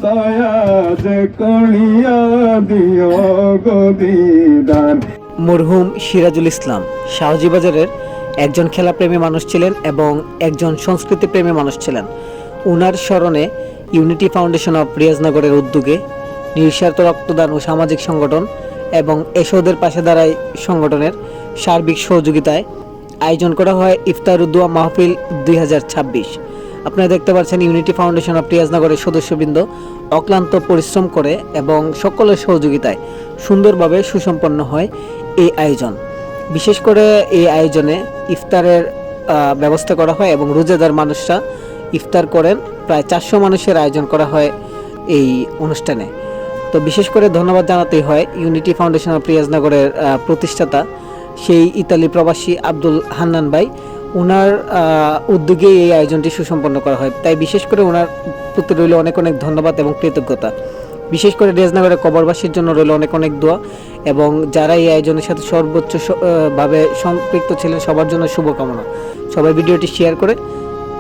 দয়া যে করিয়া দিও গো দিদার। মরহুম সিরাজুল ইসলাম শাহজিবাজারের একজন খেলাপ্রেমী মানুষ ছিলেন এবং একজন সংস্কৃতিপ্রেমী মানুষ ছিলেন। উনার স্মরণে ইউনিটি ফাউন্ডেশন অফ রিয়াজনগরের উদ্যোগে নিঃস্বার্থ রক্তদান ও সামাজিক সংগঠন এবং এশোদের পাশে দাঁড়ায় সংগঠনের সার্বিক সহযোগিতায় আয়োজন করা হয় ইফতার উদ্দোয়া মাহফিল 2026। আপনারা দেখতে পাচ্ছেন ইউনিটি ফাউন্ডেশন অফ রিয়াজনগরের সদস্যবৃন্দ অক্লান্ত পরিশ্রম করে এবং সকলের সহযোগিতায় সুন্দরভাবে সুসম্পন্ন হয় এই আয়োজন। বিশেষ করে এই আয়োজনে ইফতারের ব্যবস্থা করা হয় এবং রোজাদার মানুষরা ইফতার করেন। প্রায় 400 মানুষের আয়োজন করা হয় এই অনুষ্ঠানে। তো বিশেষ করে ধন্যবাদ জানাতেই হয় ইউনিটি ফাউন্ডেশন অফ রিয়াজনগরের প্রতিষ্ঠাতা সেই ইতালি প্রবাসী আব্দুল হান্নান ভাই। ওনার উদ্যোগে এই আয়োজনটি সুসম্পন্ন করা হয়, তাই বিশেষ করে ওনার প্রতি রইল অনেক অনেক ধন্যবাদ এবং কৃতজ্ঞতা। বিশেষ করে রিয়াজনগরের কবরবাসীর জন্য রইল অনেক অনেক দোয়া এবং যারা এই আয়োজনের সাথে সর্বোচ্চ ভাবে সম্পৃক্ত ছিলেন সবার জন্য শুভকামনা। সবাই ভিডিওটি শেয়ার করে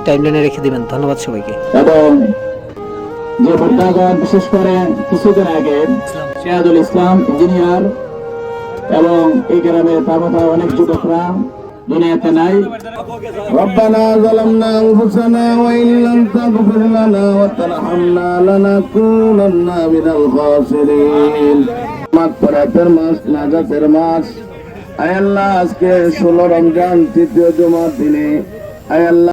টাইমলাইনে রেখে দিবেন। ধন্যবাদ সবাইকে। এবং যে ভোটারগণ বিশেষ করে কিছুদিন আগে সিরাজুল ইসলাম ইঞ্জিনিয়ার এবং এই গ্রামের তার মতো অনেক যুবকরা দুনিয়াতে নাই। ربنا ظلمنا أنفسنا وإن لم تغفر لنا وترحمنا لنكونن من الخاسرين। মাগফিরাতের মাস, নাজাতের মাস। আয় আল্লাহ, আজকে 16 রমজান তৃতীয় জুমার দিনে আয় আল্লাহ